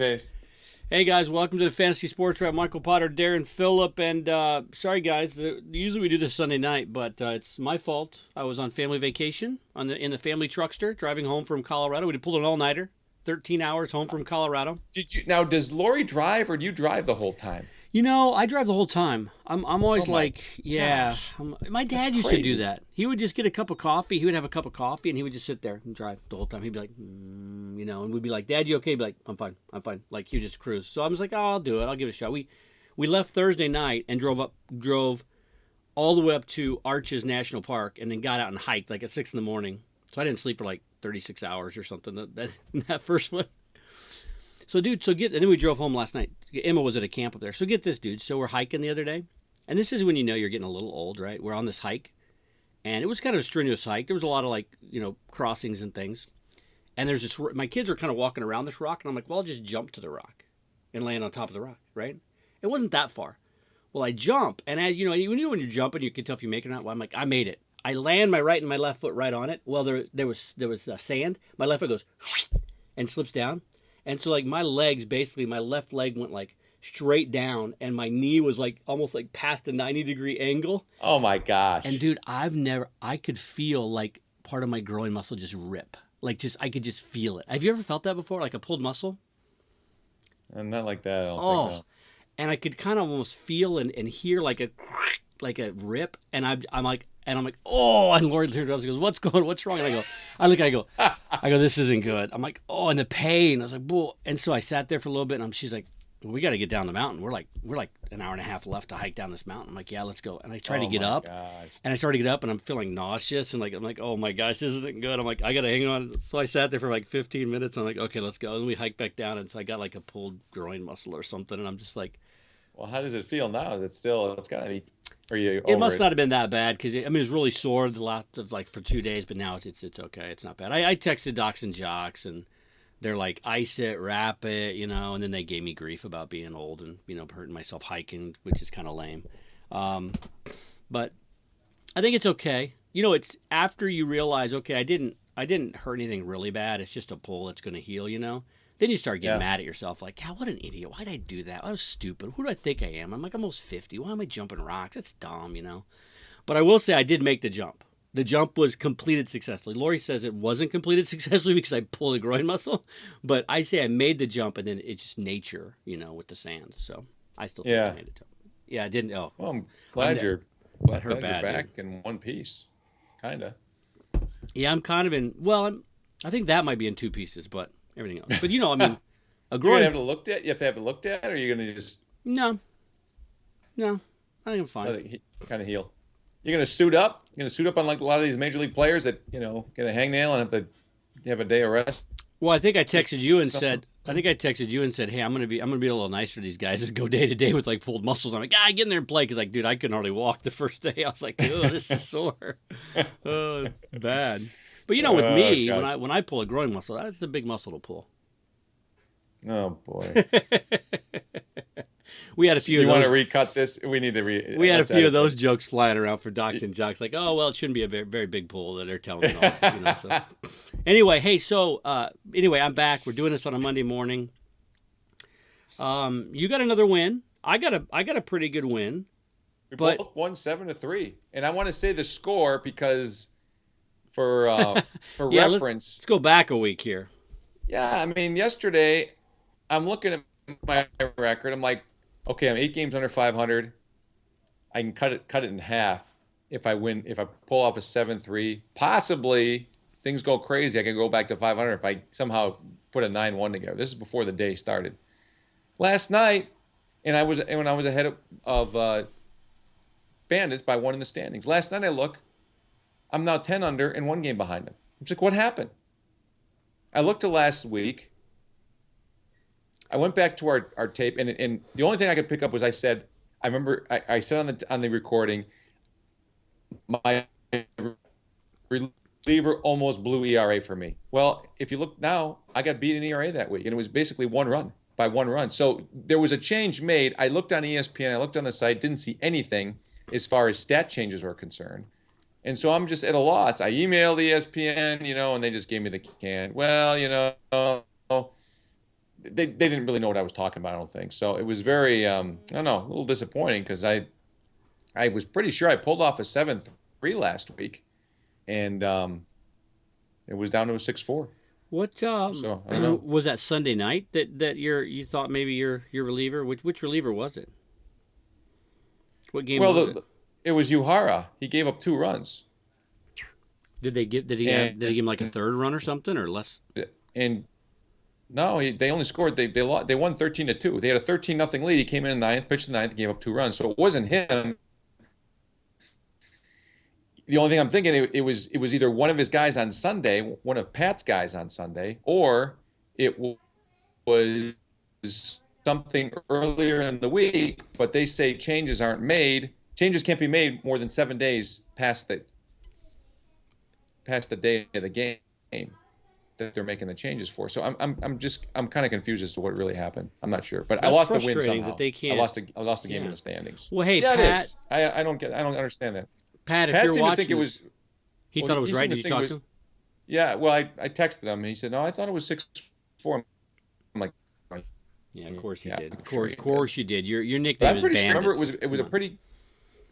face. Hey guys, welcome to the Fantasy Sports Wrap. Michael Potter, Darren Phillip, and sorry guys, usually we do this Sunday night, but it's my fault. I was on family vacation in the family truckster driving home from Colorado. We pulled an all-nighter, 13 hours home from Colorado. Did you now? Does Lori drive, or do you drive the whole time? You know, I drive the whole time. I'm always Oh my like, yeah. gosh, My that's dad used to do crazy. that. He would just get a cup of coffee. He would have a cup of coffee, and he would just sit there and drive the whole time. He'd be like, and we'd be like, Dad, you okay? He'd be like, I'm fine, I'm fine. Like he would just cruise. So I was like, oh, I'll do it. I'll give it a shot. We left Thursday night and drove all the way up to Arches National Park, and then got out and hiked like at 6 in the morning. So I didn't sleep for like 36 hours or something. That first one. So, dude, and then we drove home last night. Emma was at a camp up there. So, get this, dude. So, we're hiking the other day. And this is when you know you're getting a little old, right? We're on this hike. And it was kind of a strenuous hike. There was a lot of, crossings and things. And there's this, my kids are kind of walking around this rock. And I'm like, well, I'll just jump to the rock and land on top of the rock, right? It wasn't that far. Well, I jump. And as you know, when you're jumping, you can tell if you make it or not. Well, I'm like, I made it. I land my right and my left foot right on it. Well, there was sand. My left foot goes and slips down. And so, like, my left leg went, like, straight down, and my knee was, like, almost, like, past a 90-degree angle. Oh my gosh! And, dude, I could feel, like, part of my groin muscle just rip. Like, I could just feel it. Have you ever felt that before, like a pulled muscle? Not like that. I don't Oh, think. and I could kind of almost feel and hear, like a rip, and I'm like, oh, and Lori turns around and goes, what's wrong? And I go, this isn't good. I'm like, oh, and the pain. I was like, whoa. And so I sat there for a little bit, and she's like, well, we got to get down the mountain. We're like an hour and a half left to hike down this mountain. I'm like, yeah, let's go. And I tried to get up, and I started to get up, and I'm feeling nauseous, and I'm like, oh my gosh, this isn't good. I'm like, I got to hang on. So I sat there for like 15 minutes. I'm like, okay, let's go. And we hiked back down, and so I got like a pulled groin muscle or something, and I'm just like, Well, how does it feel now? It's still. It's gotta be. Are you it over must it? not have been that bad because it was really sore the last of like for 2 days, but now it's okay. It's not bad. I texted Docs and Jocks, and they're like, ice it, wrap it, and then they gave me grief about being old and hurting myself hiking, which is kind of lame. But I think it's okay. It's after you realize, okay, I didn't hurt anything really bad. It's just a pull that's going to heal. Then you start getting Yeah. mad at yourself, like, God, what an idiot. Why did I do that? I was stupid. Who do I think I am? I'm like almost 50. Why am I jumping rocks? That's dumb. But I will say I did make the jump. The jump was completed successfully. Lori says it wasn't completed successfully because I pulled a groin muscle. But I say I made the jump, and then it's just nature, with the sand. So I still think I Yeah. made it. Yeah, I didn't. Oh, Well, I'm I'm glad you're that hurt glad you're bad, dude. back in one piece. Kinda. Yeah, I'm kind of in. Well, I think that might be in two pieces, but everything else. But I mean, a You're gonna groin. have to look at. You have to have it looked at, or you're gonna just No, no, I think I'm fine. let it kind of heal. You're gonna suit up. You're gonna suit up on like a lot of these major league players that get a hangnail and have to have a day of rest. Well, I think I texted you and Something. said, hey, I'm gonna be a little nice for these guys and go day to day with like pulled muscles. I'm like, get in there and play because like, dude, I couldn't hardly walk the first day. I was like, oh, this is sore. Oh, it's bad. But with Oh me, gosh. when I pull a groin muscle, that's a big muscle to pull. Oh boy. We had a few You of want to those. recut this? We need to We had a let's few of edit those this. jokes flying around for Docs and Jocks, like, oh well, it shouldn't be a very, very big pull that they're telling me all this, So anyway, hey, I'm back. We're doing this on a Monday morning. You got another win. I got a pretty good win. We But both won 7-3, and I want to say the score because for yeah, reference, let's go back a week here. yeah, I mean yesterday, I'm looking at my record. I'm like, okay, I'm 8 games under 500. I can cut it in half if I pull off a 7-3. Possibly things go crazy. I can go back to 500 if I somehow put a 9-1 together. This is before the day started. Last night, and when I was ahead of Bandits by one in the standings. Last night I look, I'm now 10 under and 1 game behind them. I'm just like, what happened? I looked to last week. I went back to our tape, and the only thing I could pick up was I remember I said on the recording, my reliever almost blew ERA for me. Well, if you look now, I got beat in ERA that week, and it was basically by one run. So there was a change made. I looked on ESPN, I looked on the site, didn't see anything as far as stat changes were concerned. And so I'm just at a loss. I emailed ESPN, and they just gave me the can. Well, they didn't really know what I was talking about, I don't think. So it was very I don't know, a little disappointing because I was pretty sure I pulled off a 7-3 last week, and it was down to a 6-4. What So I don't know. was that Sunday night that you thought maybe your reliever? Which reliever was it? What game Well, was it? it was Uhara. He gave up 2 runs, Did he give him like a third run or something or less? and no, they only scored. They won 13-2. They had a 13-0 lead. He came in the ninth, pitched the ninth, and gave up 2 runs. So it wasn't him. The only thing I'm thinking, it was either one of his guys on Sunday, one of Pat's guys on Sunday, or it was something earlier in the week. But they say changes aren't made. Changes can't be made more than 7 days past the day of the game that they're making the changes for. So I'm kind of confused as to what really happened. I'm not sure, but I That's lost the win frustrating somehow. that they can't. I lost the game Yeah. in the standings. Well, hey, Yeah, it Pat. is. I don't understand that. Pat, if Pat you're seemed to watching, think it was. he Well, thought it was he right. seemed to Did you think it talk was. to him? Yeah, well, I texted him and he said no, I thought it was 6-4. I'm like, Yeah, of course you yeah, did. I'm Of sure course, you of did. course you did. Your But nickname I'm is pretty sure. Bandits. Remember, it was a Come on. pretty.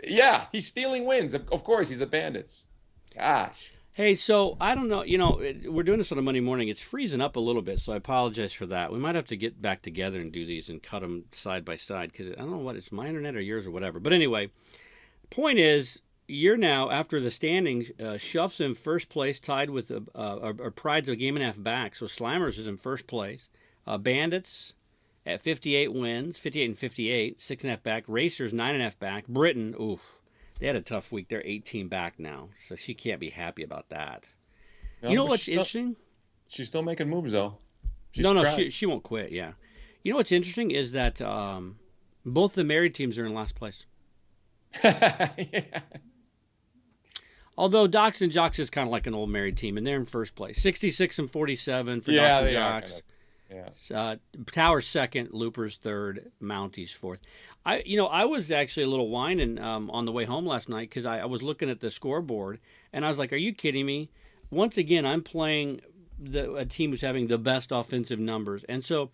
Yeah, he's stealing wins. Of course, he's the Bandits. Gosh. Hey, so I don't know. We're doing this on a Monday morning. It's freezing up a little bit, so I apologize for that. We might have to get back together and do these and cut them side by side because I don't know what it's my internet or yours or whatever. But anyway, point is, you're now after the standings. Schuff's in first place, tied with or Pride's a game and a half back. So Slammers is in first place. Bandits at 58 wins, 58 and 58, 6.5 back. Racers 9.5 back. Britain, oof. They had a tough week. They're 18 back now, so she can't be happy about that. No, You know but what's interesting? she's still making moves though. She's No, tried. she won't quit. Yeah. You know what's interesting is that both the married teams are in last place. Yeah. Although Docs and Jocks is kind of like an old married team, and they're in first place, 66 and 47 for Yeah, Docs and they are Jocks. Yeah. Towers second, Loopers third, Mounties fourth. I was actually a little whining on the way home last night because I was looking at the scoreboard and I was like, "Are you kidding me?" Once again, I'm playing a team who's having the best offensive numbers, and so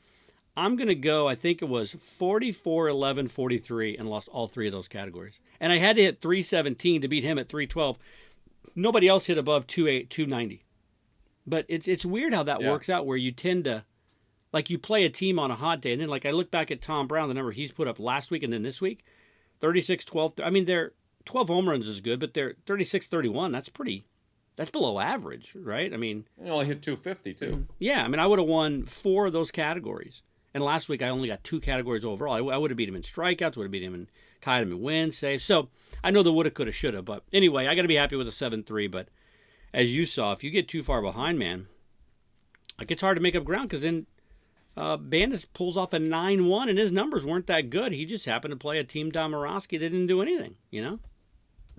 I'm gonna go. I think it was 44, 11, 43, and lost all three of those categories. And I had to hit 317 to beat him at 312. Nobody else hit above 290. But it's weird how that Yeah. works out where you tend to. Like you play a team on a hot day, and then like I look back at Tom Brown, the number he's put up last week and then this week, 36, 12. I mean, they're 12 home runs is good, but they're 36, 31. That's below average, right? I mean, You only hit 250 too. yeah. I mean, I would have won 4 of those categories, and last week I only got 2 categories overall. I would have beat him in strikeouts, would have beat him and tied him in wins, saves. So I know the woulda, coulda, shoulda, but anyway, I got to be happy with a 7-3. But as you saw, if you get too far behind, man, like it's hard to make up ground because then. Bandits pulls off a 9-1, and his numbers weren't that good. He just happened to play a team Domorowski that didn't do anything, you know?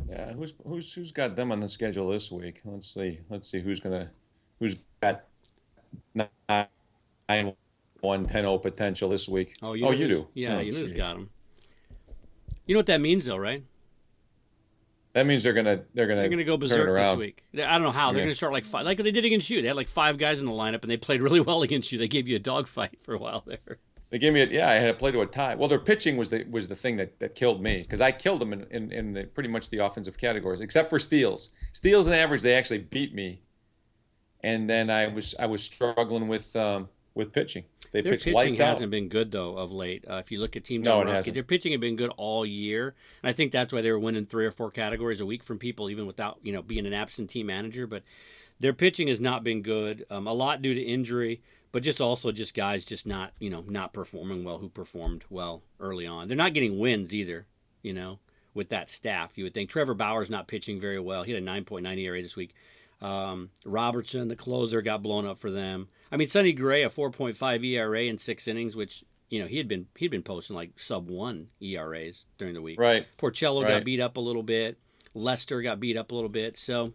Yeah, who's got them on the schedule this week? Let's see. Who's got 9-1-10-0 potential this week? Oh, you do. Yeah, Oh, Una's gee. got him. You know what that means, though, right? That means they're gonna They're going to go turn it berserk this around. week. I don't know how. They're Yeah. going to start like they did against you. They had like 5 guys in the lineup, and they played really well against you. They gave you a dogfight for a while there. They gave me I had to play to a tie. Well, their pitching was the thing that killed me because I killed them in pretty much the offensive categories except for steals. Steals and average, they actually beat me. And then I was struggling with pitching. They Their pitched pitching lights out. hasn't been good though of late. If you look at Team No, it Domorowski, hasn't. their pitching had been good all year, and I think that's why they were winning 3 or 4 categories a week from people, even without being an absentee manager. But their pitching has not been good. A lot due to injury, but just guys just not performing well who performed well early on. They're not getting wins either. With that staff, you would think Trevor Bauer's not pitching very well. He had a 9.9 ERA this week. Robertson, the closer, got blown up for them. I mean, Sonny Gray, a 4.5 ERA in 6 innings, which he'd been posting like sub 1 ERAs during the week. Right. Porcello got Right. beat up a little bit. Lester got beat up a little bit. So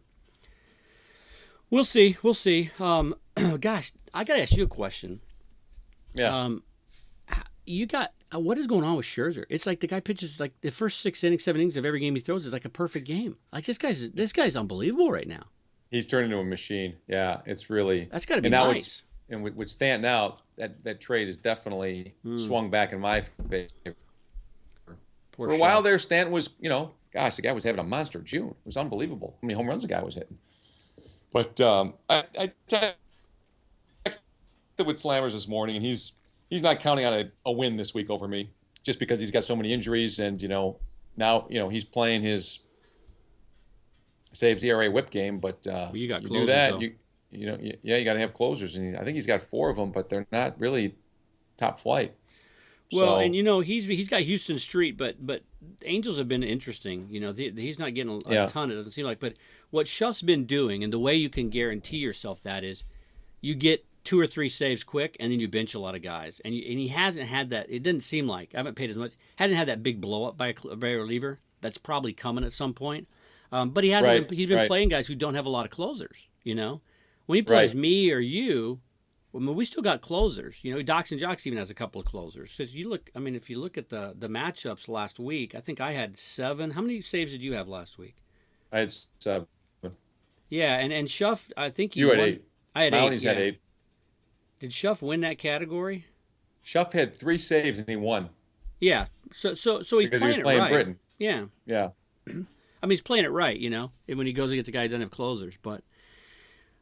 we'll see. We'll see. Gosh, I got to ask you a question. Yeah. You got what is going on with Scherzer? It's like the guy pitches like the first 6 innings, 7 innings of every game he throws is like a perfect game. Like this guy's unbelievable right now. He's turned into a machine. Yeah, it's really. That's got to be and now nice. with Stanton out, that trade has definitely swung back in my favor. Poor For a while Chef. there, Stanton was, gosh, the guy was having a monster June. It was unbelievable. How many home runs the guy was hitting. But I texted with Slammers this morning, and he's not counting on a win this week over me, just because he's got so many injuries, and now he's playing his saves ERA whip game. But Well, you got you do closers, that, though. you got to have closers, and I think he's got 4 of them, but they're not really top flight. Well, and So he's got Houston Street, but Angels have been interesting. He's not getting a yeah, ton. It doesn't seem like. But what Shuff's been doing, and the way you can guarantee yourself that is, you get 2 or 3 saves quick, and then you bench a lot of guys. And he hasn't had that. It didn't seem like I haven't paid as much. Hasn't had that big blow up by a reliever. That's probably coming at some point. But he hasn't. right, He's been right, playing guys who don't have a lot of closers. When he plays right. me or you. I mean, we still got closers. Docs and Jocks even has a couple of closers. So if you look at the matchups last week, I think I had 7. How many saves did you have last week? I had 7. Yeah, and Shuff, I think he You had won. 8. I had 8. Mounties Yeah. had 8. Did Shuff win that category? Schuff had 3 saves and he won Yeah. So he's because he was playing it playing right. Britain. Yeah. Yeah. I mean, he's playing it right. When he goes against a guy who doesn't have closers, but.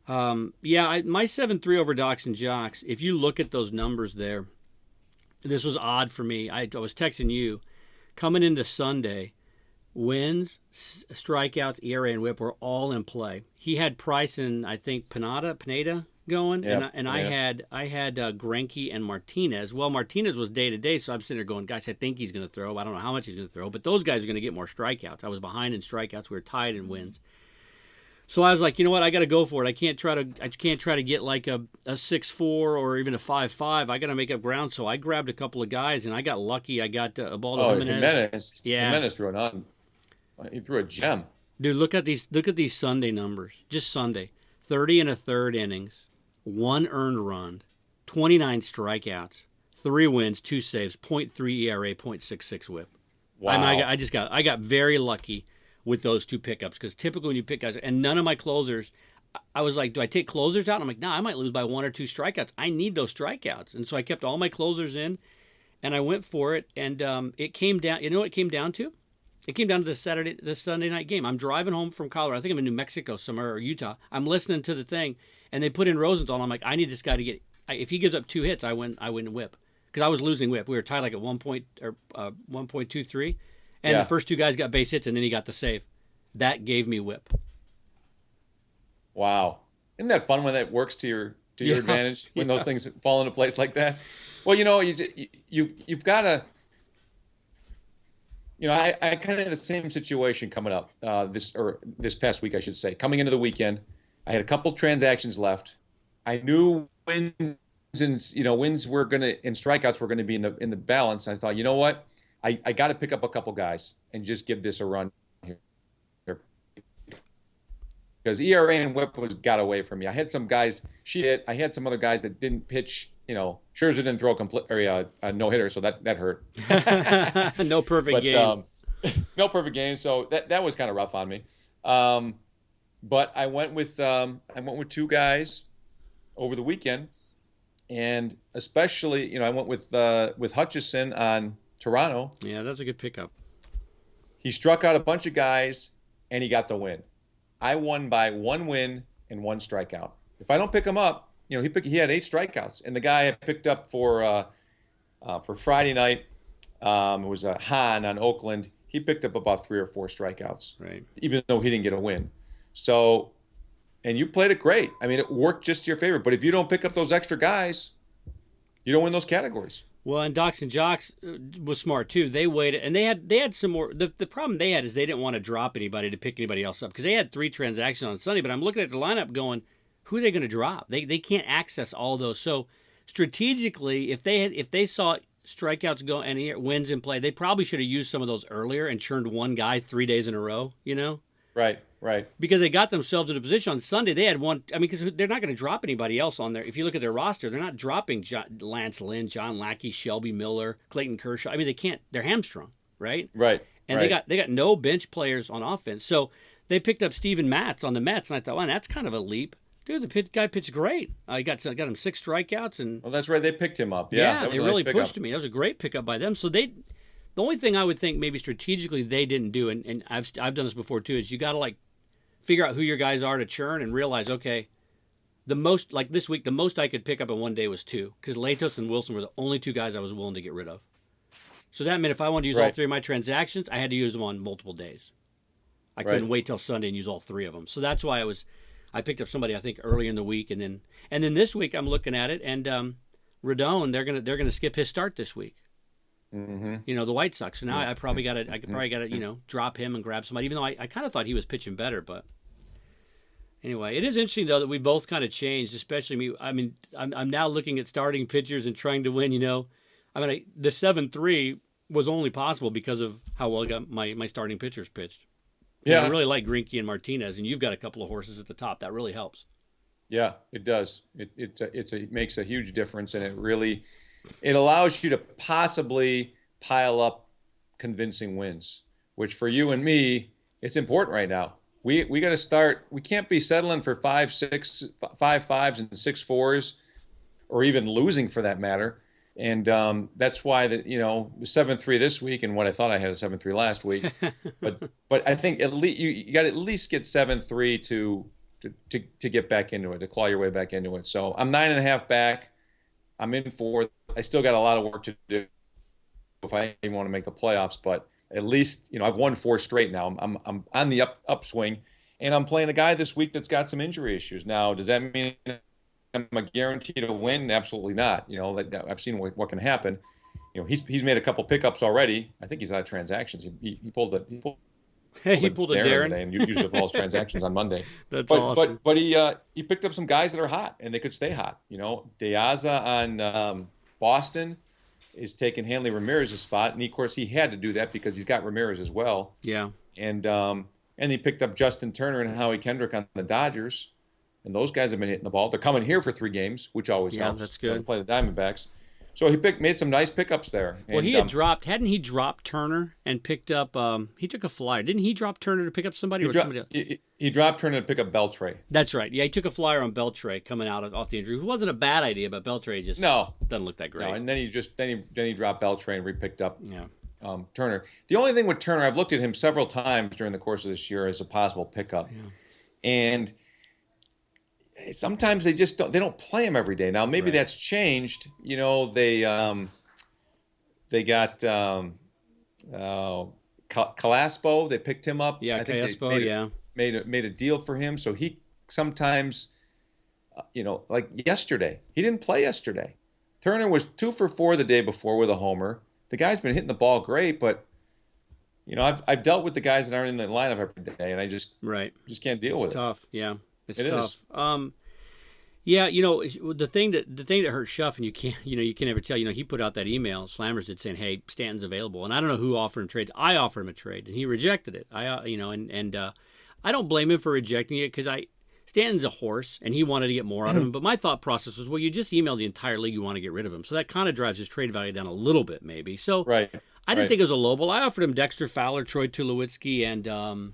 My 7-3 over Docs and Jocks. If you look at those numbers there, this was odd for me. I was texting you coming into Sunday. Wins, strikeouts, ERA, and WHIP were all in play. He had Price and I think Pineda going, Yep. and Yeah. I had Greinke and Martinez. Well, Martinez was day to day, so I'm sitting there going, guys, I think he's going to throw. I don't know how much he's going to throw, but those guys are going to get more strikeouts. I was behind in strikeouts. We were tied in wins. So I was like, you know what? I got to go for it. I can't try to get like a 6-4 or even a 5-5. I got to make up ground. So I grabbed a couple of guys, and I got lucky. I got Ubaldo Jimenez. Yeah, Jimenez threw an on. He threw a gem. dude, look at these Sunday numbers. Just Sunday, 30 and a third innings, 1 earned run, 29 strikeouts, 3 wins, 2 saves, .3 ERA, .66 WHIP. Wow. I got very lucky with those 2 pickups, because typically when you pick guys, and none of my closers, I was like, do I take closers out? And I'm like, nah, I might lose by 1 or 2 strikeouts. I need those strikeouts. And so I kept all my closers in, and I went for it, and it came down, you know what it came down to? It came down to the Sunday night game. I'm driving home from Colorado. I think I'm in New Mexico somewhere, or Utah. I'm listening to the thing, and they put in Rosenthal, and I'm like, I need this guy to get, if he gives up 2 hits, I win WHIP. Because I was losing WHIP. We were tied like at 1.23. And Yeah. the first 2 guys got base hits, and then he got the save. That gave me WHIP. Wow. Isn't that fun when that works to your Yeah. advantage, when Yeah. those things fall into place like that? Well, you've got to. I kind of had the same situation coming up this past week, I should say. Coming into the weekend, I had a couple transactions left. I knew wins were gonna and strikeouts were gonna be in the balance. I thought, you know what, I got to pick up a couple guys and just give this a run here, because ERA and WHIP got away from me. I had some guys shit. I had some other guys that didn't pitch. Scherzer didn't throw a no hitter, so that hurt. No perfect But game. no perfect game, so that was kind of rough on me. But I went with 2 guys over the weekend, and especially I went with Hutchison on Toronto. Yeah, that's a good pickup. He struck out a bunch of guys, and he got the win. I won by 1 win and 1 strikeout. If I don't pick him up, he had 8 strikeouts, and the guy I picked up for Friday night, it was Hahn on Oakland. He picked up about 3 or 4 strikeouts, Right. even though he didn't get a win. So, and you played it great. I mean, it worked just to your favor. But if you don't pick up those extra guys, you don't win those categories. Well, and Docs and Jocks was smart too. They waited, and they had some more. The problem they had is they didn't want to drop anybody to pick anybody else up, because they had 3 transactions on Sunday. But I'm looking at the lineup going, who are they going to drop? They can't access all those. So strategically, if they saw strikeouts go and wins in play, they probably should have used some of those earlier and churned one guy 3 days in a row. Right. Because they got themselves in a position on Sunday. They had one. I mean, because they're not going to drop anybody else on there. If you look at their roster, they're not dropping Lance Lynn, John Lackey, Shelby Miller, Clayton Kershaw. I mean, they can't. They're hamstrung, right? Right. And they got no bench players on offense. So they picked up Steven Matz on the Mets, and I thought, wow, that's kind of a leap. Dude, guy pitched great. I got him 6 strikeouts, and Well, that's right. They picked him up. Yeah, yeah, that they was a nice really pickup. pushed me. That was a great pickup by them. So the only thing I would think maybe strategically they didn't do, and I've done this before too, is you got to like figure out who your guys are to churn and realize, okay, the most like this week, the most I could pick up in one day was 2 because Latos and Wilson were the only 2 guys I was willing to get rid of. So that meant if I wanted to use all Right, 3 of my transactions, I had to use them on multiple days. I right. couldn't wait till Sunday and use all 3 of them. So that's why I picked up somebody I think early in the week, and then this week I'm looking at it, and Rodon they're gonna skip his start this week. Mm-hmm. The White Sox. So now I probably got to I could Mm-hmm. probably got to drop him and grab somebody. Even though I kind of thought he was pitching better, but anyway, it is interesting though that we both kind of changed, especially me. I mean, I'm now looking at starting pitchers and trying to win. I mean, the 7-3 was only possible because of how well I got my starting pitchers pitched. And I Yeah, really like Greinke and Martinez, and you've got a couple of horses at the top. That really helps. yeah, it does. It makes a huge difference, and it allows you to possibly pile up convincing wins, which for you and me, it's important right now. We got to start. We can't be settling for 5-5s and 6-4s, or even losing for that matter. And that's why the 7-3 this week, and what I thought I had a 7-3 last week. But I think at least you got to at least get 7-3 to get back into it, to claw your way back into it. So I'm 9.5 back. I'm in 4th. I still got a lot of work to do if I even want to make the playoffs, but at least I've won 4 straight now. I'm on the upswing, and I'm playing a guy this week that's got some injury issues. Now, does that mean I'm a guarantee to win? Absolutely not. I've seen what can happen. He's made a couple pickups already. I think he's out of transactions. He Hey, pulled he a pulled a Deron Deron. today and used up all his transactions on Monday. That's But awesome. but but he picked up some guys that are hot and they could stay hot. Deaza on Boston is taking Hanley Ramirez's spot, and of course he had to do that because he's got Ramirez as well. Yeah, And he picked up Justin Turner and Howie Kendrick on the Dodgers, and those guys have been hitting the ball. They're coming here for 3 games, which always yeah, helps. that's They good. play the Diamondbacks, so he made some nice pickups there. Well, he And had hadn't he dropped Turner and picked up? He took a flyer, didn't he? Drop Turner to pick up somebody he or dropped somebody else? he dropped Turner to pick up Beltray. That's right. Yeah, he took a flyer on Beltray coming off the injury. It wasn't a bad idea, but Beltray just No, doesn't look that no, great. and then he dropped Beltray and re-picked up Yeah, Turner. The only thing with Turner, I've looked at him several times during the course of this year as a possible pickup, yeah, and sometimes they don't play him every day. Now maybe right. that's changed. They got Calaspo. They picked him up. Yeah, I think they Calespo. Yeah, made a deal for him. So he sometimes, like yesterday, he didn't play yesterday. Turner was 2 for 4 the day before with a homer. The guy's been hitting the ball great, but I've dealt with the guys that aren't in the lineup every day, and I just right. just can't deal It's with it. tough. Yeah, it's It tough. is. Yeah, the thing that hurt Schuff, and you can't ever tell. He put out that email. Slammers did saying, "Hey, Stanton's available," and I don't know who offered him trades. I offered him a trade, and he rejected it. And I don't blame him for rejecting it because Stanton's a horse, and he wanted to get more out of him. But my thought process was, well, you just emailed the entire league you want to get rid of him, so that kind of drives his trade value down a little bit, maybe. So Right. I didn't Right. think it was a lowball. I offered him Dexter Fowler, Troy Tulowitzki, and John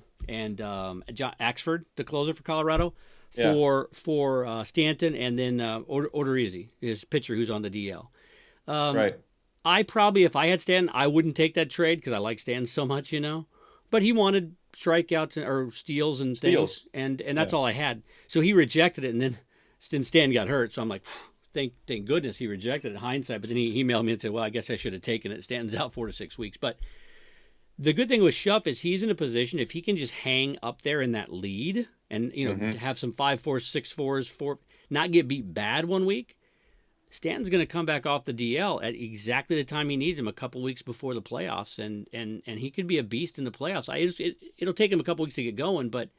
Axford, the closer for Colorado, Yeah. for Stanton, and then Odorizzi, his pitcher who's on the DL. Right. I probably, if I had Stanton, I wouldn't take that trade because I like Stanton so much, But he wanted strikeouts or steals and things, Steals. and that's Yeah. all I had. So he rejected it, and then Stan got hurt. So I'm like, thank goodness he rejected it in hindsight. But then he emailed me and said, well, I guess I should have taken it. Stanton's out 4 to 6 weeks. But the good thing with Schuff is he's in a position, if he can just hang up there in that lead and, have some 5-4s, 6-4s, not get beat bad one week, Stanton's going to come back off the DL at exactly the time he needs him, a couple weeks before the playoffs, and he could be a beast in the playoffs. It'll take him a couple weeks to get going, but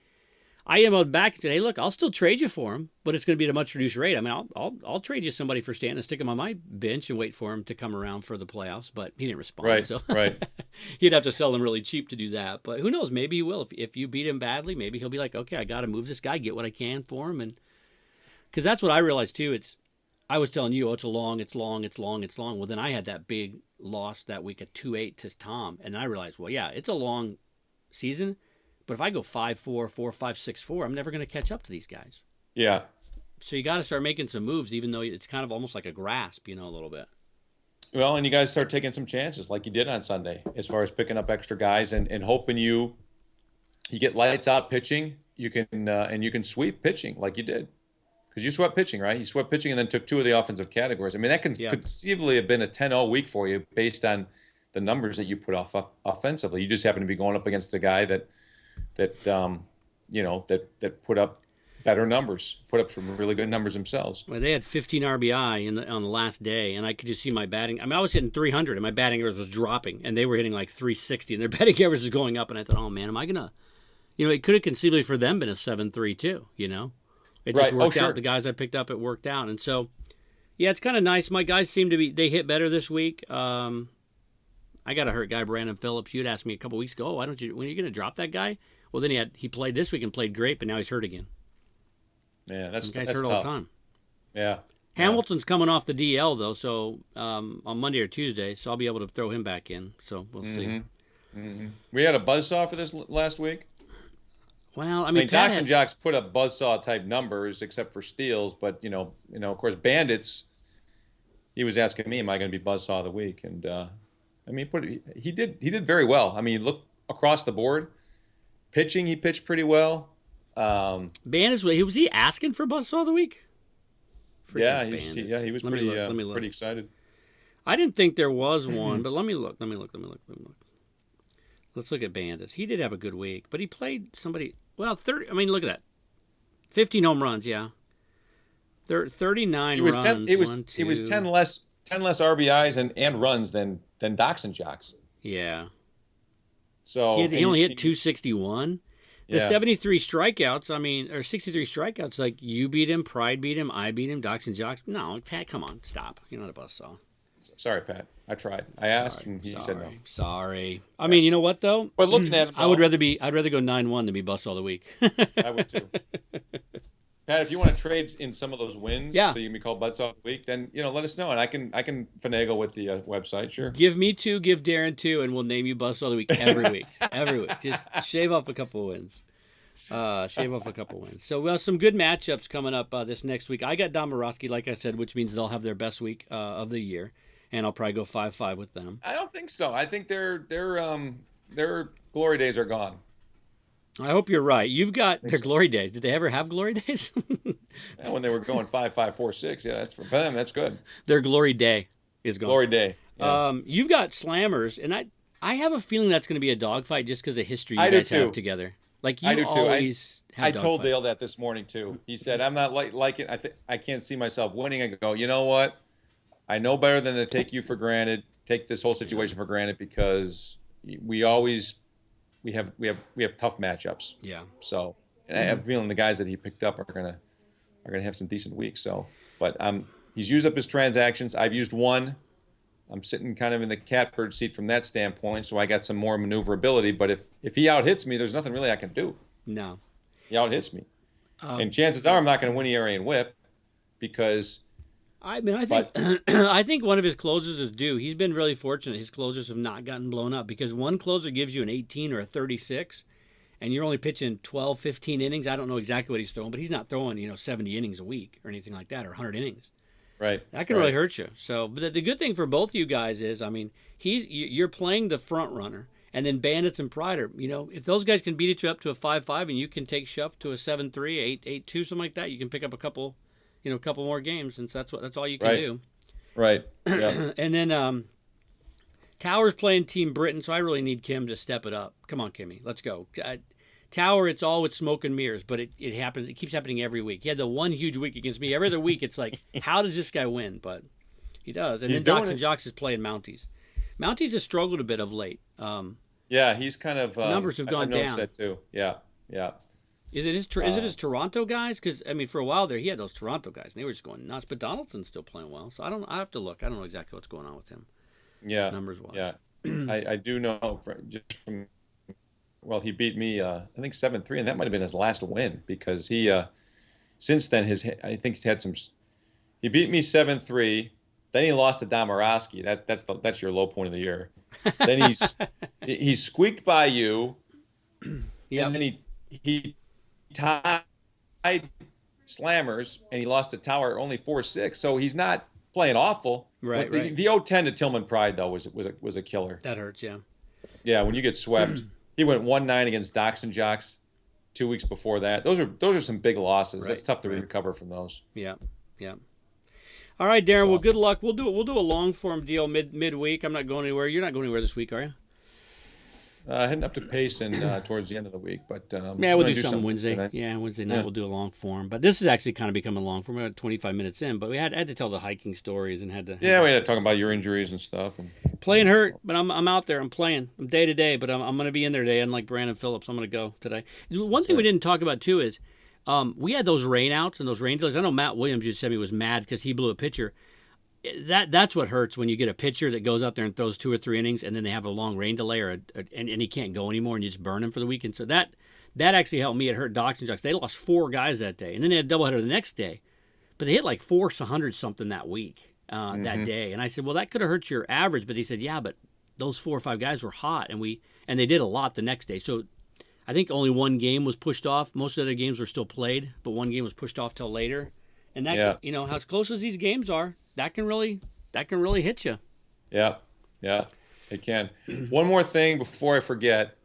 I emailed back and said, "Hey, look, I'll still trade you for him, but it's going to be at a much reduced rate. I mean, I'll trade you somebody for Stanton and stick him on my bench and wait for him to come around for the playoffs." But he didn't respond, Right. so Right. he'd have to sell him really cheap to do that. But who knows? Maybe he will. If you beat him badly, maybe he'll be like, "Okay, I got to move this guy, get what I can for him," and because that's what I realized too. I was telling you, oh, it's long. Well, then I had that big loss that week at 2-8 to Tom, and I realized, well, yeah, it's a long season, but if I go 5-4, 4-5, 6-4, I'm never going to catch up to these guys. Yeah. So you got to start making some moves, even though it's kind of almost like a grasp, a little bit. Well, and you guys start taking some chances like you did on Sunday, as far as picking up extra guys and hoping you get lights out pitching. You can and you can sweep pitching like you did. Because you swept pitching, right? You swept pitching and then took two of the offensive categories. I mean, that can Yeah. conceivably have been a 10-0 week for you based on the numbers that you put off offensively. You just happen to be going up against a guy that put up better numbers, put up some really good numbers themselves. Well, they had 15 RBI on the last day, and I could just see my batting. I mean, I was hitting 300, and my batting average was dropping, and they were hitting like 360, and their batting average was going up. And I thought, oh man, am I gonna? It could have conceivably for them been a 7-3 too. It just Right. Oh, worked sure. out. The guys I picked up, it worked out, and so yeah, it's kind of nice. My guys seem to be they hit better this week. I got a hurt guy, Brandon Phillips. You'd asked me a couple weeks ago, why don't you? When are you going to drop that guy? Well, then he played this week and played great, but now he's hurt again. Yeah, The guy's that's hurt tough. all the time. Yeah. Hamilton's coming off the DL though, so on Monday or Tuesday, so I'll be able to throw him back in. So we'll see. We had a buzzsaw for this last week. Well, I I mean, mean, Pat Docs and had, Jocks put up buzzsaw type numbers except for steals, but of course, Bandits. He was asking me, "Am I going to be buzzsaw of the week?" And I mean, he did very well. I mean, look across the board, pitching, he pitched pretty well. Bandits. Was he asking for Buzzsaw of the Week? Yeah, Freaking Bandits. he was Let me pretty look. Let me look. pretty excited. I didn't think there was one, but let me look. Let me look. Let me look. Let me look. Let's look at Bandits. He did have a good week, but he played somebody. Well, 30. I mean, look at that. 15 home runs. Yeah. 39 He was runs. 10. It was One, it was two. 10 less RBIs and runs than Docs and Jocks. Yeah. So He only hit 261. The Yeah. 73 strikeouts, I mean, or 63 strikeouts, like you beat him, Pride beat him, I beat him, Docs and Jocks. No, Pat, come on, stop. You're not a buzzsaw. Sorry, Pat. I tried. I asked, and he said no. Sorry. I mean, you know what though? But looking at him, I'd rather go 9-1 than be buzzsaw of the week. I would too. Pat, if you want to trade in some of those wins, Yeah. so you can be called Butts Off Week, then let us know, and I can finagle with the website. Sure. Give me 2, give Deron 2, and we'll name you buzzsaw of the week every week. Every week. Just shave off a couple wins. So, well, some good matchups coming up this next week. I got Domorowski, like I said, which means they'll have their best week of the year, and I'll probably go 5-5 with them. I don't think so. I think their glory days are gone. I hope you're right. You've got their glory days. Did they ever have glory days? And when they were going 5-5-4-6, yeah, that's for them. That's good. Their glory day is gone. Glory day. Yeah. You've got slammers, and I have a feeling that's going to be a dogfight just because of history you I do guys have too. together. Like you I do too. always I have told Dale dogfights. that this morning too. He said, "I'm not like it. I can't see myself winning." I go, "You know what? I know better than to take you for granted. Take this whole situation for granted because we have tough matchups. Yeah. So, and I have a feeling the guys that he picked up are gonna have some decent weeks. So, but he's used up his transactions. I've used one. I'm sitting kind of in the catbird seat from that standpoint, so I got some more maneuverability. But if he out-hits me, there's nothing really I can do. No. He out-hits me. And chances are I'm not going to win ERA and whip because I mean, I think I think one of his closers is due. He's been really fortunate. His closers have not gotten blown up because one closer gives you an 18 or a 36, and you're only pitching 12, 15 innings. I don't know exactly what he's throwing, but he's not throwing 70 innings a week or anything like that, or 100 innings. right. That can really hurt you. So, but the good thing for both you guys is, I mean, you're playing the front runner, and then Bandits and Pride are, if those guys can beat each up to a 5-5, and you can take Shuff to a 7-3, 8-2, something like that, you can pick up a couple more games, since that's all you can do. Right. Yeah. And then Tower's playing Team Britain, so I really need Kim to step it up. Come on, Kimmy, let's go. Tower, it's all with smoke and mirrors, but it happens. It keeps happening every week. He had the one huge week against me. Every other week, it's like, how does this guy win? But he does. And He's then Docs doing and it. Jocks is playing Mounties. Mounties has struggled a bit of late. Yeah, he's kind of Numbers have gone I've noticed down. that too. Yeah. Yeah. Is it his Toronto guys? Because I mean, for a while there, he had those Toronto guys, and they were just going nuts. But Donaldson's still playing well, so I have to look. I don't know exactly what's going on with him, Yeah. numbers wise. Yeah. I do know well, he beat me I think 7-3, and that might have been his last win because he since then I think he's had some. He beat me 7-3. Then he lost to Domorowski. That's your low point of the year. Then he squeaked by you, Yeah. and then he tied slammers, and he lost to Tower only 4-6. So he's not playing awful. Right, The, right. the 0-10 to Tillman Pride though was a killer. That hurts, yeah. Yeah, when you get swept, he went 1-9 against Dox and Jocks 2 weeks before that. Those are some big losses. Right, That's tough to right. recover from those. Yeah, yeah. All right, Darren. Well, So, good luck. We'll do a long form deal midweek. I'm not going anywhere. You're not going anywhere this week, are you? heading up to Payson towards the end of the week, but Yeah, I'm we'll gonna do something Wednesday. tonight. Yeah, Wednesday night Yeah. we'll do a long form. But this is actually kind of becoming long form. We're at 25 minutes in, but we had to tell the hiking stories and had to. Yeah, we had to talk about your injuries and stuff. And Playing hurt, but I'm out there. I'm playing. I'm day to day, but I'm going to be in there today. Unlike Brandon Phillips, I'm going to go today. One thing we didn't talk about too is we had those rainouts and those rain delays. I know Matt Williams just said he was mad because he blew a pitcher. That's what hurts when you get a pitcher that goes out there and throws 2 or 3 innings, and then they have a long rain delay and he can't go anymore, and you just burn him for the weekend. So that actually helped me. It hurt Dox and Jocks. They lost 4 guys that day, and then they had a doubleheader the next day, but they hit like 400 something that week. That day, and I said, well, that could have hurt your average, but he said, yeah, but those 4 or 5 guys were hot, and they did a lot the next day. So I think only one game was pushed off. Most of the other games were still played, but one game was pushed off till later. And that, Yeah. you know, as close as these games are, that can really hit you. yeah, it can. One more thing before I forget.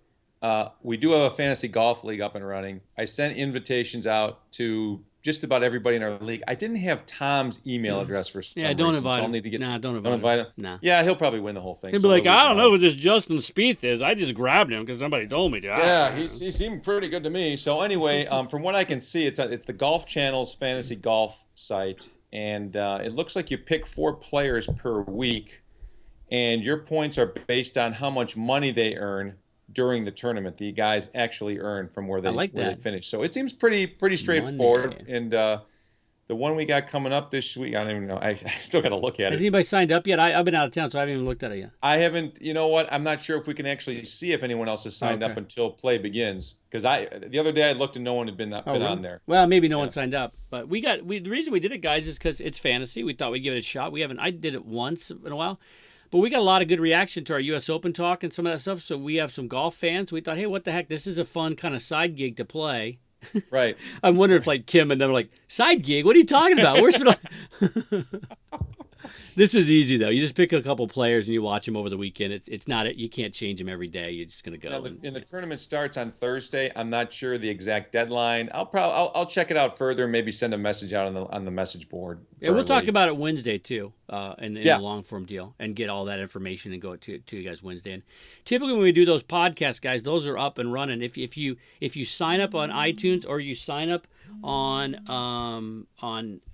We do have a fantasy golf league up and running. I sent invitations out to just about everybody in our league. I didn't have Tom's email address for some Yeah, don't reason, invite so I'll him. need to get. Nah, don't Don't invite invite him. Nah. Yeah, he'll probably win the whole thing. He'd be so like, we'll I leave don't him know out. who this Justin Spieth is. I just grabbed him because somebody told me to. Yeah, he seemed pretty good to me. So anyway, from what I can see, it's the Golf Channel's fantasy golf site, and it looks like you pick 4 players per week, and your points are based on how much money they earn during the tournament. The guys actually earn from where they like where they that. finish. So it seems pretty straightforward. Money. And the one we got coming up this week, I don't even know. I still got to look at Has it. anybody signed up yet? I've been out of town, so I haven't even looked at it yet. I haven't. You know what? I'm not sure if we can actually see if anyone else has signed up Okay. until play begins. Because the other day I looked and no one had been Really? on there. Well, maybe no one signed up, but the reason we did it, guys, is because it's fantasy. We thought we'd give it a shot. I did it once in a while, but we got a lot of good reaction to our U.S. Open talk and some of that stuff. So we have some golf fans. We thought, hey, what the heck? This is a fun kind of side gig to play. Right. I wonder if like Kim and them are like, side gig? What are you talking about? Where's it? This is easy though. You just pick a couple players and you watch them over the weekend. It's not you can't change them every day. You're just gonna go. Now, the tournament starts on Thursday. I'm not sure the exact deadline. I'll check it out further and maybe send a message out on the message board. Yeah, for we'll our talk league. about it Wednesday too, in Yeah. the long form deal, and get all that information and go to you guys Wednesday. And typically when we do those podcasts, guys, those are up and running. If you sign up on iTunes or you sign up on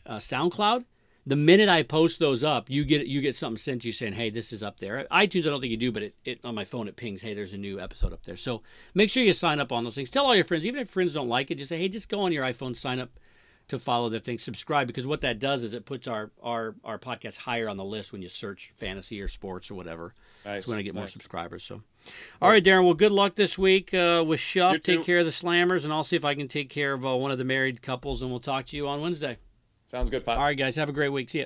SoundCloud, the minute I post those up, you get something sent to you saying, hey, this is up there. iTunes, I don't think you do, but it on my phone it pings, hey, there's a new episode up there. So make sure you sign up on those things. Tell all your friends, even if friends don't like it, just say, hey, just go on your iPhone, sign up to follow the thing, subscribe, because what that does is it puts our podcast higher on the list when you search fantasy or sports or whatever. Nice. So we're going to get more Nice. subscribers. So, all right, Darren, well, good luck this week with Shuff. You too. Take care of the Slammers, and I'll see if I can take care of one of the married couples, and we'll talk to you on Wednesday. Sounds good, Pop. All right, guys, have a great week. See ya.